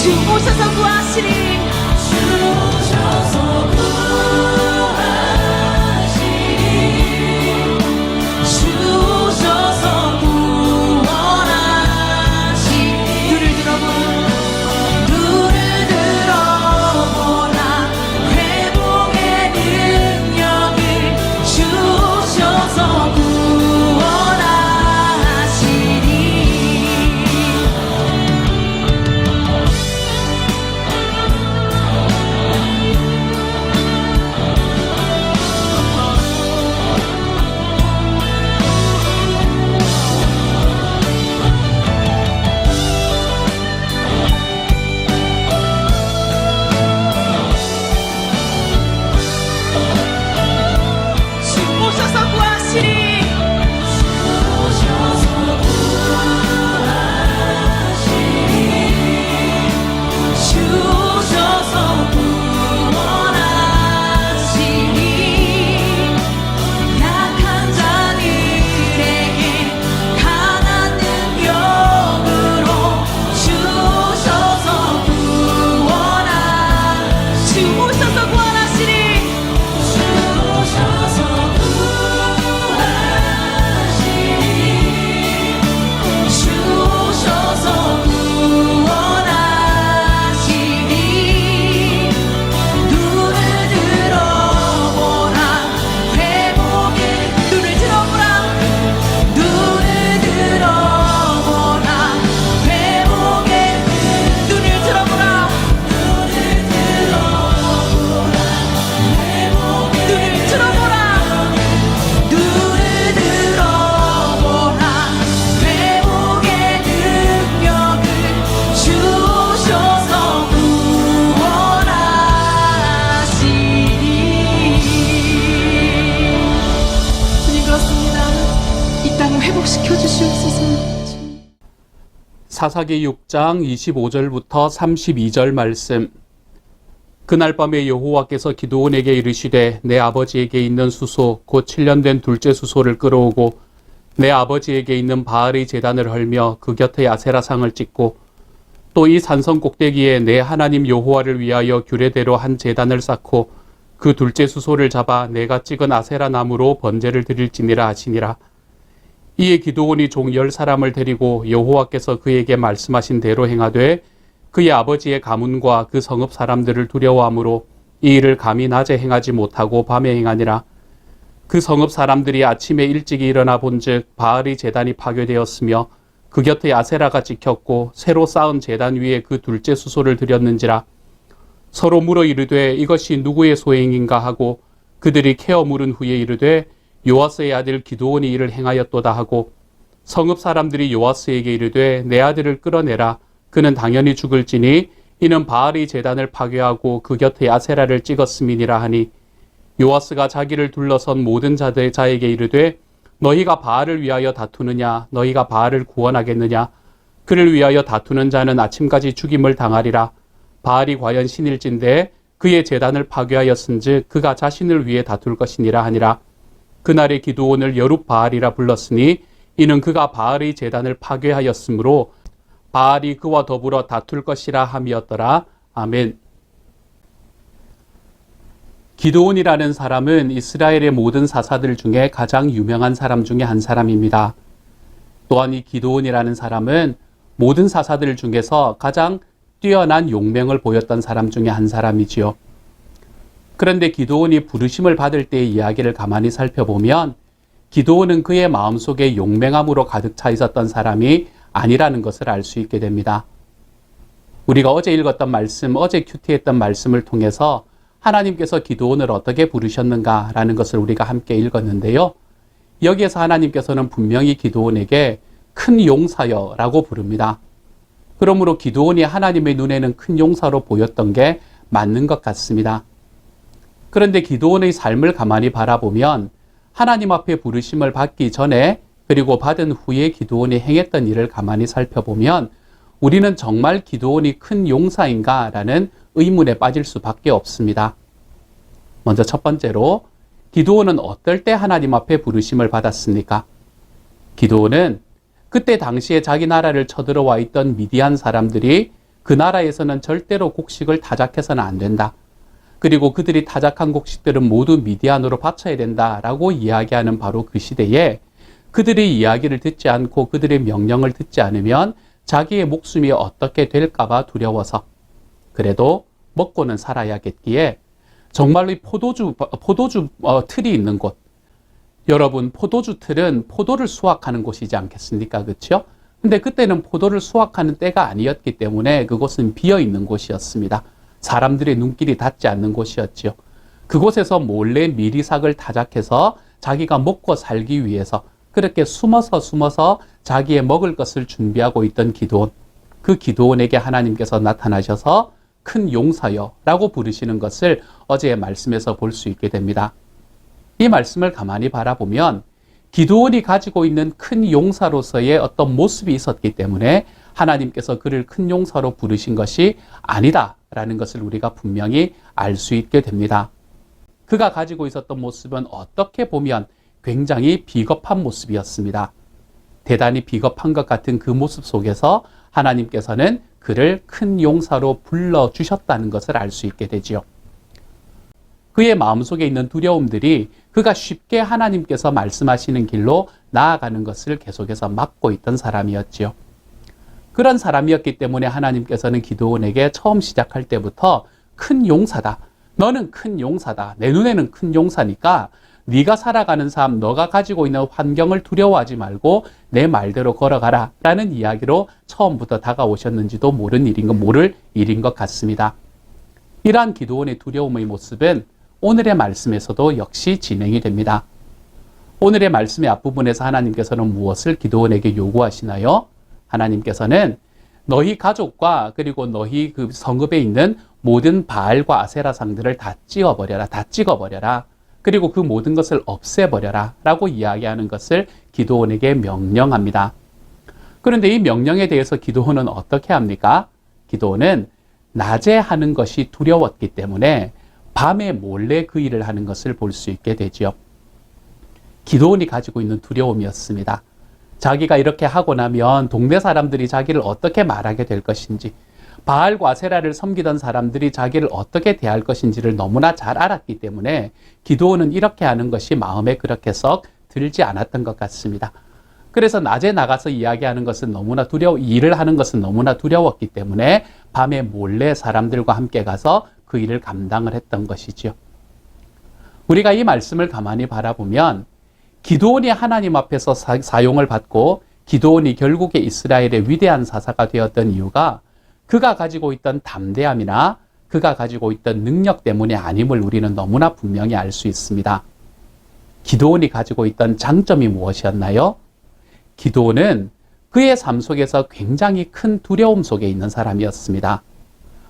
오셔서 구하시리. 주 오셔서 구하시리. 주 오셔서 구원하시리. 눈을 들어보라. 회복의 능력을 주 오셔서 구원하시리. 주 오셔서 구하시리. 주 오셔서 구하시리. 주 오셔서 구원하시리. 약한 자들에게 강한 능력으로 주 오셔서 구원하시리. 주 오셔서 구원하시리. 주 오셔서 구하시리. 주 오셔서 구원하시리. 눈을 들어보라. 회복의 눈을 들어보라. 눈을 들어보라. 회복의 눈을 들어보라. 눈을 들어보라. 회복의 눈을 들어보라. 눈을 들어보라. 회복의 능력을 주 오셔서 구원하시리. 주님 그렇습니다. 이 땅을 회복시켜 주시옵소서. 사사기 6장 25절부터 32절 말씀. 그날 밤에 여호와께서 기드온에게 이르시되 내 아버지에게 있는 수소 곧 7년 된 둘째 수소를 끌어오고 내 아버지에게 있는 바알의 제단을 헐며 그 곁에 아세라상을 찍고 또 이 산성 꼭대기에 내 하나님 여호와를 위하여 규례대로 한 제단을 쌓고 그 둘째 수소를 잡아 내가 찍은 아세라 나무로 번제를 드릴지니라 하시니라. 이에 기드온이 종 10사람을 데리고 여호와께서 그에게 말씀하신 대로 행하되 그의 아버지의 가문과 그 성읍 사람들을 두려워하므로 이 일을 감히 낮에 행하지 못하고 밤에 행하니라. 그 성읍 사람들이 아침에 일찍이 일어나 본즉 바알의 제단이 파괴되었으며 그 곁에 아세라가 찍혔고 새로 쌓은 제단 위에 그 둘째 수소를 드렸는지라. 서로 물어 이르되 이것이 누구의 소행인가 하고 그들이 캐어 물은 후에 이르되 요아스의 아들 기드온이 이를 행하였도다 하고 성읍 사람들이 요아스에게 이르되 내 아들을 끌어내라. 그는 당연히 죽을지니 이는 바알의 제단을 파괴하고 그 곁에 아세라를 찍었음이니라 하니 요아스가 자기를 둘러선 모든 자에게 이르되 너희가 바알을 위하여 다투느냐 너희가 바알을 구원하겠느냐 그를 위하여 다투는 자는 아침까지 죽임을 당하리라. 바알이 과연 신일진데 그의 제단을 파괴하였은즉 그가 자신을 위해 다툴 것이니라 하니라. 그날의 기드온을 여룹바알이라 불렀으니 이는 그가 바알의 제단을 파괴하였으므로 바알이 그와 더불어 다툴 것이라 함이었더라. 아멘. 기드온이라는 사람은 이스라엘의 모든 사사들 중에 가장 유명한 사람 중에 한 사람입니다. 또한 이 기드온이라는 사람은 모든 사사들 중에서 가장 뛰어난 용맹을 보였던 사람 중에 한 사람이지요. 그런데 기드온이 부르심을 받을 때의 이야기를 가만히 살펴보면 기드온은 그의 마음속에 용맹함으로 가득 차 있었던 사람이 아니라는 것을 알 수 있게 됩니다. 우리가 어제 읽었던 말씀, 어제 큐티했던 말씀을 통해서 하나님께서 기드온을 어떻게 부르셨는가라는 것을 우리가 함께 읽었는데요. 여기에서 하나님께서는 분명히 기드온에게 큰 용사여라고 부릅니다. 그러므로 기드온이 하나님의 눈에는 큰 용사로 보였던 게 맞는 것 같습니다. 그런데 기드온의 삶을 가만히 바라보면 하나님 앞에 부르심을 받기 전에 그리고 받은 후에 기드온이 행했던 일을 가만히 살펴보면 우리는 정말 기드온이 큰 용사인가라는 의문에 빠질 수밖에 없습니다. 먼저 첫 번째로 기드온은 어떨 때 하나님 앞에 부르심을 받았습니까? 기드온은 그때 당시에 자기 나라를 쳐들어와 있던 미디안 사람들이 그 나라에서는 절대로 곡식을 타작해서는 안 된다. 그리고 그들이 타작한 곡식들은 모두 미디안으로 바쳐야 된다라고 이야기하는 바로 그 시대에 그들의 이야기를 듣지 않고 그들의 명령을 듣지 않으면 자기의 목숨이 어떻게 될까봐 두려워서 그래도 먹고는 살아야겠기에 정말로 이 포도주 틀이 있는 곳, 여러분 포도주 틀은 포도를 수확하는 곳이지 않겠습니까? 그렇죠? 근데 그때는 포도를 수확하는 때가 아니었기 때문에 그곳은 비어 있는 곳이었습니다. 사람들의 눈길이 닿지 않는 곳이었지요. 그곳에서 몰래 미리삭을 타작해서 자기가 먹고 살기 위해서 그렇게 숨어서 자기의 먹을 것을 준비하고 있던 기드온, 그 기드온에게 하나님께서 나타나셔서 큰 용사여 라고 부르시는 것을 어제의 말씀에서 볼 수 있게 됩니다. 이 말씀을 가만히 바라보면 기드온이 가지고 있는 큰 용사로서의 어떤 모습이 있었기 때문에 하나님께서 그를 큰 용사로 부르신 것이 아니다라는 것을 우리가 분명히 알 수 있게 됩니다. 그가 가지고 있었던 모습은 어떻게 보면 굉장히 비겁한 모습이었습니다. 대단히 비겁한 것 같은 그 모습 속에서 하나님께서는 그를 큰 용사로 불러주셨다는 것을 알 수 있게 되지요. 그의 마음속에 있는 두려움들이 그가 쉽게 하나님께서 말씀하시는 길로 나아가는 것을 계속해서 막고 있던 사람이었지요. 그런 사람이었기 때문에 하나님께서는 기드온에게 처음 시작할 때부터 큰 용사다. 너는 큰 용사다. 내 눈에는 큰 용사니까 네가 살아가는 삶, 너가 가지고 있는 환경을 두려워하지 말고 내 말대로 걸어가라 라는 이야기로 처음부터 다가오셨는지도 모를 일인 것 같습니다. 이러한 기드온의 두려움의 모습은 오늘의 말씀에서도 역시 진행이 됩니다. 오늘의 말씀의 앞부분에서 하나님께서는 무엇을 기드온에게 요구하시나요? 하나님께서는 너희 가족과 그리고 너희 그 성읍에 있는 모든 바알과 아세라 상들을 다 찍어버려라. 다 찍어버려라. 그리고 그 모든 것을 없애버려라 라고 이야기하는 것을 기드온에게 명령합니다. 그런데 이 명령에 대해서 기드온은 어떻게 합니까? 기드온은 낮에 하는 것이 두려웠기 때문에 밤에 몰래 그 일을 하는 것을 볼 수 있게 되지요. 기드온이 가지고 있는 두려움이었습니다. 자기가 이렇게 하고 나면 동네 사람들이 자기를 어떻게 말하게 될 것인지, 바알과 아세라를 섬기던 사람들이 자기를 어떻게 대할 것인지를 너무나 잘 알았기 때문에 기드온은 이렇게 하는 것이 마음에 그렇게 썩 들지 않았던 것 같습니다. 그래서 낮에 나가서 이야기하는 것은 너무나 일을 하는 것은 너무나 두려웠기 때문에 밤에 몰래 사람들과 함께 가서 그 일을 감당을 했던 것이죠. 우리가 이 말씀을 가만히 바라보면 기드온이 하나님 앞에서 사용을 받고 기드온이 결국에 이스라엘의 위대한 사사가 되었던 이유가 그가 가지고 있던 담대함이나 그가 가지고 있던 능력 때문이 아님을 우리는 너무나 분명히 알 수 있습니다. 기드온이 가지고 있던 장점이 무엇이었나요? 기드온은 그의 삶 속에서 굉장히 큰 두려움 속에 있는 사람이었습니다.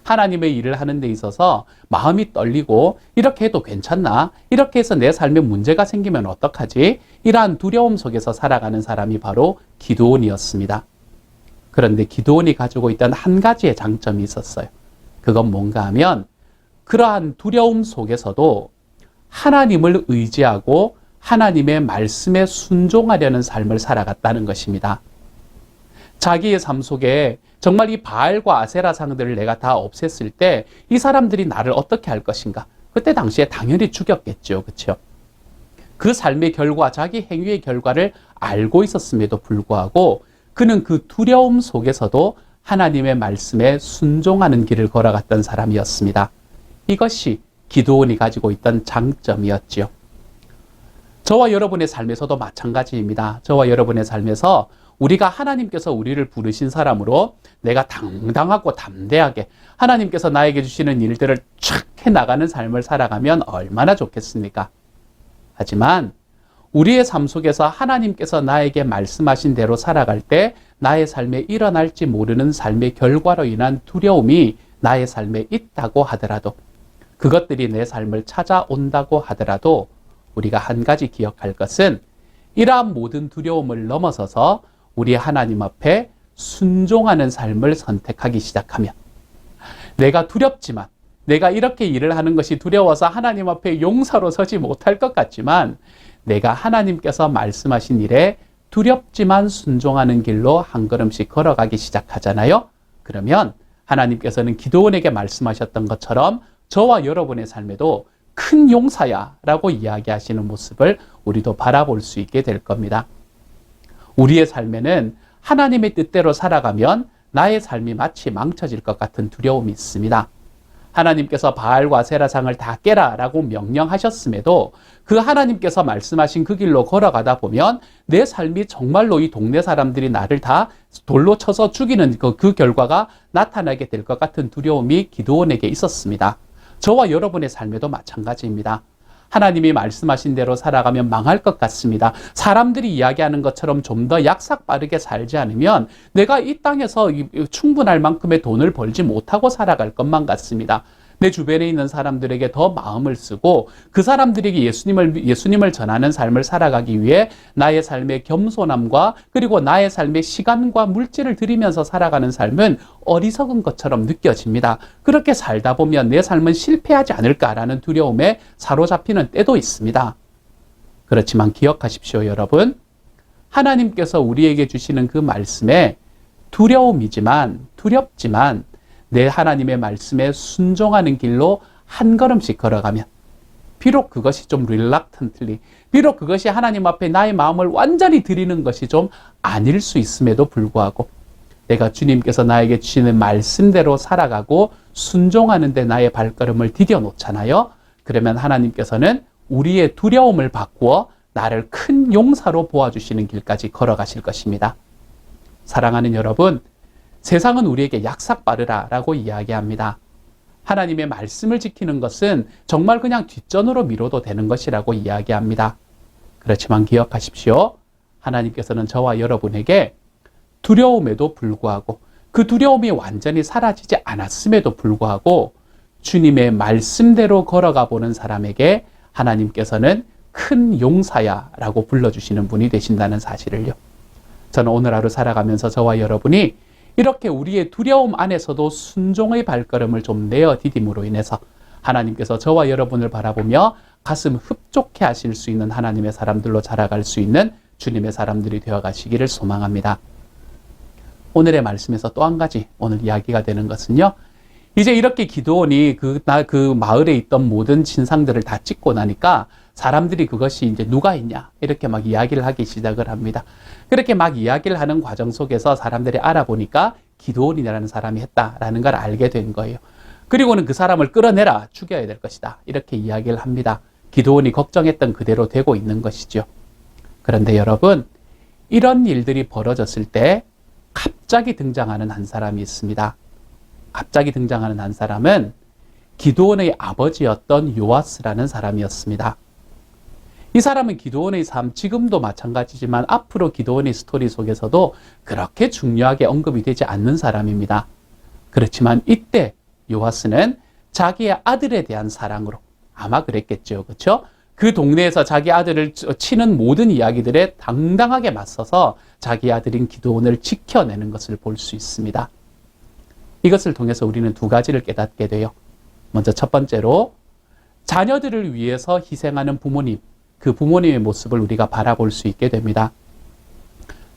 하나님의 일을 하는 데 있어서 마음이 떨리고 이렇게 해도 괜찮나? 이렇게 해서 내 삶에 문제가 생기면 어떡하지? 이러한 두려움 속에서 살아가는 사람이 바로 기드온이었습니다. 그런데 기드온이 가지고 있던 한 가지의 장점이 있었어요. 그건 뭔가 하면 그러한 두려움 속에서도 하나님을 의지하고 하나님의 말씀에 순종하려는 삶을 살아갔다는 것입니다. 자기의 삶 속에 정말 이 바알과 아세라 상들을 내가 다 없앴을 때 이 사람들이 나를 어떻게 할 것인가? 그때 당시에 당연히 죽였겠죠. 그렇죠? 그 삶의 결과, 자기 행위의 결과를 알고 있었음에도 불구하고 그는 그 두려움 속에서도 하나님의 말씀에 순종하는 길을 걸어갔던 사람이었습니다. 이것이 기드온이 가지고 있던 장점이었지요. 저와 여러분의 삶에서도 마찬가지입니다. 저와 여러분의 삶에서 우리가 하나님께서 우리를 부르신 사람으로 내가 당당하고 담대하게 하나님께서 나에게 주시는 일들을 촥 해나가는 삶을 살아가면 얼마나 좋겠습니까? 하지만 우리의 삶 속에서 하나님께서 나에게 말씀하신 대로 살아갈 때 나의 삶에 일어날지 모르는 삶의 결과로 인한 두려움이 나의 삶에 있다고 하더라도, 그것들이 내 삶을 찾아온다고 하더라도 우리가 한 가지 기억할 것은 이러한 모든 두려움을 넘어서서 우리 하나님 앞에 순종하는 삶을 선택하기 시작하면, 내가 두렵지만, 내가 이렇게 일을 하는 것이 두려워서 하나님 앞에 용사로 서지 못할 것 같지만 내가 하나님께서 말씀하신 일에 두렵지만 순종하는 길로 한 걸음씩 걸어가기 시작하잖아요. 그러면 하나님께서는 기드온에게 말씀하셨던 것처럼 저와 여러분의 삶에도 큰 용사야 라고 이야기하시는 모습을 우리도 바라볼 수 있게 될 겁니다. 우리의 삶에는 하나님의 뜻대로 살아가면 나의 삶이 마치 망쳐질 것 같은 두려움이 있습니다. 하나님께서 바알과 세라상을 다 깨라 라고 명령하셨음에도 그 하나님께서 말씀하신 그 길로 걸어가다 보면 내 삶이 정말로 이 동네 사람들이 나를 다 돌로 쳐서 죽이는 그 결과가 나타나게 될 것 같은 두려움이 기드온에게 있었습니다. 저와 여러분의 삶에도 마찬가지입니다. 하나님이 말씀하신 대로 살아가면 망할 것 같습니다. 사람들이 이야기하는 것처럼 좀 더 약삭 빠르게 살지 않으면 내가 이 땅에서 충분할 만큼의 돈을 벌지 못하고 살아갈 것만 같습니다. 내 주변에 있는 사람들에게 더 마음을 쓰고 그 사람들에게 예수님을 전하는 삶을 살아가기 위해 나의 삶의 겸손함과 그리고 나의 삶의 시간과 물질을 들이면서 살아가는 삶은 어리석은 것처럼 느껴집니다. 그렇게 살다 보면 내 삶은 실패하지 않을까라는 두려움에 사로잡히는 때도 있습니다. 그렇지만 기억하십시오, 여러분. 하나님께서 우리에게 주시는 그 말씀에 두렵지만 내 하나님의 말씀에 순종하는 길로 한 걸음씩 걸어가면 비록 그것이 좀 reluctantly, 비록 그것이 하나님 앞에 나의 마음을 완전히 드리는 것이 좀 아닐 수 있음에도 불구하고 내가 주님께서 나에게 주시는 말씀대로 살아가고 순종하는 데 나의 발걸음을 디뎌 놓잖아요. 그러면 하나님께서는 우리의 두려움을 바꾸어 나를 큰 용사로 보아주시는 길까지 걸어가실 것입니다. 사랑하는 여러분, 세상은 우리에게 약삭 빠르라 라고 이야기합니다. 하나님의 말씀을 지키는 것은 정말 그냥 뒷전으로 미뤄도 되는 것이라고 이야기합니다. 그렇지만 기억하십시오. 하나님께서는 저와 여러분에게 두려움에도 불구하고 그 두려움이 완전히 사라지지 않았음에도 불구하고 주님의 말씀대로 걸어가 보는 사람에게 하나님께서는 큰 용사야 라고 불러주시는 분이 되신다는 사실을요. 저는 오늘 하루 살아가면서 저와 여러분이 이렇게 우리의 두려움 안에서도 순종의 발걸음을 좀 내어 디딤으로 인해서 하나님께서 저와 여러분을 바라보며 가슴 흡족해 하실 수 있는 하나님의 사람들로 자라갈 수 있는 주님의 사람들이 되어 가시기를 소망합니다. 오늘의 말씀에서 또 한 가지 오늘 이야기가 되는 것은요. 이제 이렇게 기드온이 그 마을에 있던 모든 신상들을 다 찍고 나니까 사람들이 그것이 이제 누가 있냐 이렇게 막 이야기를 하기 시작을 합니다. 그렇게 막 이야기를 하는 과정 속에서 사람들이 알아보니까 기드온이라는 사람이 했다라는 걸 알게 된 거예요. 그리고는 그 사람을 끌어내라, 죽여야 될 것이다 이렇게 이야기를 합니다. 기드온이 걱정했던 그대로 되고 있는 것이죠. 그런데 여러분, 이런 일들이 벌어졌을 때 갑자기 등장하는 한 사람이 있습니다. 갑자기 등장하는 한 사람은 기드온의 아버지였던 요아스라는 사람이었습니다. 이 사람은 기드온의 삶, 지금도 마찬가지지만 앞으로 기드온의 스토리 속에서도 그렇게 중요하게 언급이 되지 않는 사람입니다. 그렇지만 이때 요아스는 자기의 아들에 대한 사랑으로, 아마 그랬겠죠, 그렇죠? 그 동네에서 자기 아들을 치는 모든 이야기들에 당당하게 맞서서 자기 아들인 기드온을 지켜내는 것을 볼 수 있습니다. 이것을 통해서 우리는 두 가지를 깨닫게 돼요. 먼저 첫 번째로 자녀들을 위해서 희생하는 부모님, 그 부모님의 모습을 우리가 바라볼 수 있게 됩니다.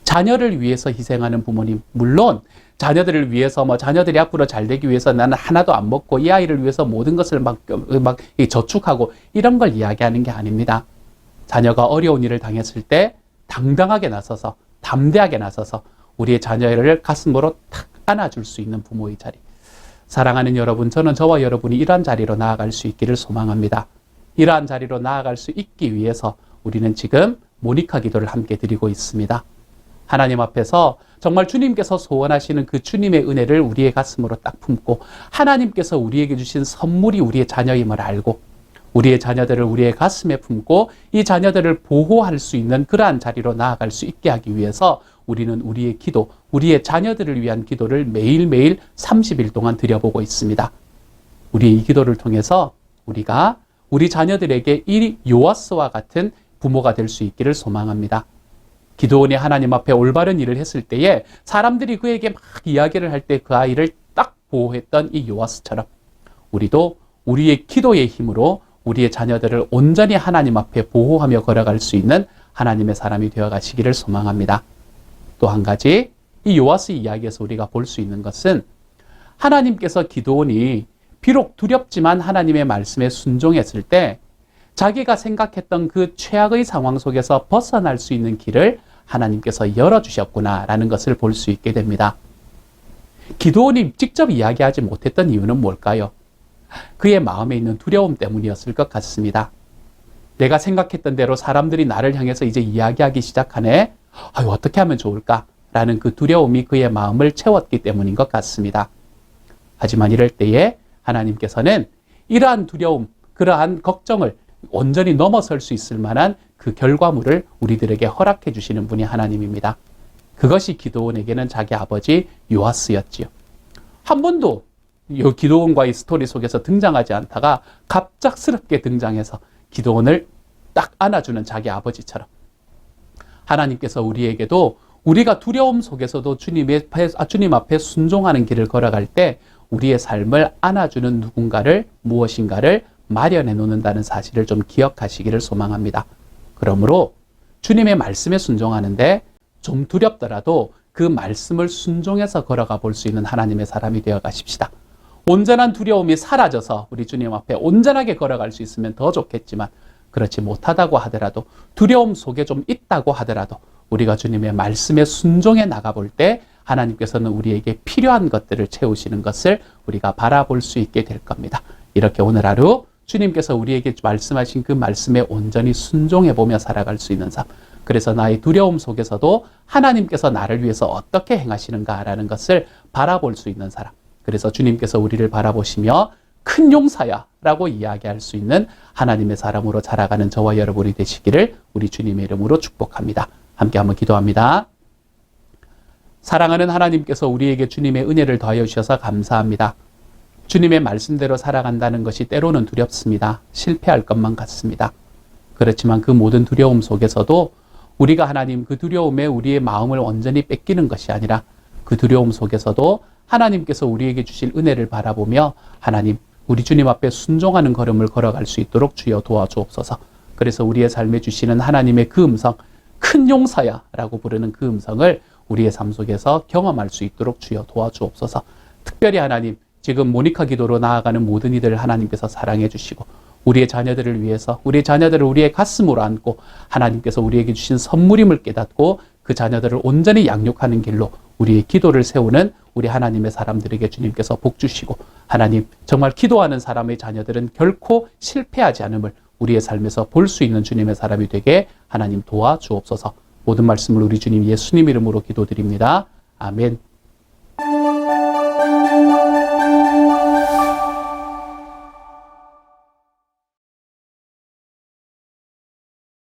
자녀를 위해서 희생하는 부모님, 물론 자녀들을 위해서 자녀들이 앞으로 잘 되기 위해서 나는 하나도 안 먹고 이 아이를 위해서 모든 것을 막 저축하고 이런 걸 이야기하는 게 아닙니다. 자녀가 어려운 일을 당했을 때 당당하게 나서서, 담대하게 나서서 우리의 자녀를 가슴으로 탁 안아줄 수 있는 부모의 자리. 사랑하는 여러분, 저는 저와 여러분이 이러한 자리로 나아갈 수 있기를 소망합니다. 이러한 자리로 나아갈 수 있기 위해서 우리는 지금 모니카 기도를 함께 드리고 있습니다. 하나님 앞에서 정말 주님께서 소원하시는 그 주님의 은혜를 우리의 가슴으로 딱 품고 하나님께서 우리에게 주신 선물이 우리의 자녀임을 알고 우리의 자녀들을 우리의 가슴에 품고 이 자녀들을 보호할 수 있는 그러한 자리로 나아갈 수 있게 하기 위해서 우리는 우리의 기도, 우리의 자녀들을 위한 기도를 매일매일 30일 동안 드려보고 있습니다. 우리의 이 기도를 통해서 우리가 우리 자녀들에게 이 요아스와 같은 부모가 될 수 있기를 소망합니다. 기드온이 하나님 앞에 올바른 일을 했을 때에 사람들이 그에게 막 이야기를 할 때 그 아이를 딱 보호했던 이 요아스처럼 우리도 우리의 기도의 힘으로 우리의 자녀들을 온전히 하나님 앞에 보호하며 걸어갈 수 있는 하나님의 사람이 되어 가시기를 소망합니다. 또 한 가지, 이 요아스 이야기에서 우리가 볼 수 있는 것은 하나님께서 기드온이 비록 두렵지만 하나님의 말씀에 순종했을 때 자기가 생각했던 그 최악의 상황 속에서 벗어날 수 있는 길을 하나님께서 열어주셨구나라는 것을 볼 수 있게 됩니다. 기드온이 직접 이야기하지 못했던 이유는 뭘까요? 그의 마음에 있는 두려움 때문이었을 것 같습니다. 내가 생각했던 대로 사람들이 나를 향해서 이제 이야기하기 시작하네. 어떻게 하면 좋을까? 라는 그 두려움이 그의 마음을 채웠기 때문인 것 같습니다. 하지만 이럴 때에 하나님께서는 이러한 두려움, 그러한 걱정을 온전히 넘어설 수 있을 만한 그 결과물을 우리들에게 허락해 주시는 분이 하나님입니다. 그것이 기드온에게는 자기 아버지 요아스였지요. 한 번도 이 기드온과의 스토리 속에서 등장하지 않다가 갑작스럽게 등장해서 기드온을 딱 안아주는 자기 아버지처럼 하나님께서 우리에게도 우리가 두려움 속에서도 주님 앞에 순종하는 길을 걸어갈 때 우리의 삶을 안아주는 누군가를, 무엇인가를 마련해 놓는다는 사실을 좀 기억하시기를 소망합니다. 그러므로 주님의 말씀에 순종하는데 좀 두렵더라도 그 말씀을 순종해서 걸어가 볼 수 있는 하나님의 사람이 되어 가십시다. 온전한 두려움이 사라져서 우리 주님 앞에 온전하게 걸어갈 수 있으면 더 좋겠지만 그렇지 못하다고 하더라도 두려움 속에 좀 있다고 하더라도 우리가 주님의 말씀에 순종해 나가볼 때 하나님께서는 우리에게 필요한 것들을 채우시는 것을 우리가 바라볼 수 있게 될 겁니다. 이렇게 오늘 하루 주님께서 우리에게 말씀하신 그 말씀에 온전히 순종해 보며 살아갈 수 있는 삶. 그래서 나의 두려움 속에서도 하나님께서 나를 위해서 어떻게 행하시는가라는 것을 바라볼 수 있는 사람. 그래서 주님께서 우리를 바라보시며 큰 용사야 라고 이야기할 수 있는 하나님의 사람으로 자라가는 저와 여러분이 되시기를 우리 주님의 이름으로 축복합니다. 함께 한번 기도합니다. 사랑하는 하나님께서 우리에게 주님의 은혜를 더하여 주셔서 감사합니다. 주님의 말씀대로 살아간다는 것이 때로는 두렵습니다. 실패할 것만 같습니다. 그렇지만 그 모든 두려움 속에서도 우리가 하나님 그 두려움에 우리의 마음을 온전히 뺏기는 것이 아니라 그 두려움 속에서도 하나님께서 우리에게 주실 은혜를 바라보며 하나님 우리 주님 앞에 순종하는 걸음을 걸어갈 수 있도록 주여 도와주옵소서. 그래서 우리의 삶에 주시는 하나님의 그 음성, 큰 용사야 라고 부르는 그 음성을 우리의 삶 속에서 경험할 수 있도록 주여 도와주옵소서. 특별히 하나님 지금 모니카 기도로 나아가는 모든 이들을 하나님께서 사랑해 주시고 우리의 자녀들을 위해서 우리의 자녀들을 우리의 가슴으로 안고 하나님께서 우리에게 주신 선물임을 깨닫고 그 자녀들을 온전히 양육하는 길로 우리의 기도를 세우는 우리 하나님의 사람들에게 주님께서 복 주시고 하나님 정말 기도하는 사람의 자녀들은 결코 실패하지 않음을 우리의 삶에서 볼 수 있는 주님의 사람이 되게 하나님 도와주옵소서. 모든 말씀을 우리 주님 예수님 이름으로 기도드립니다. 아멘.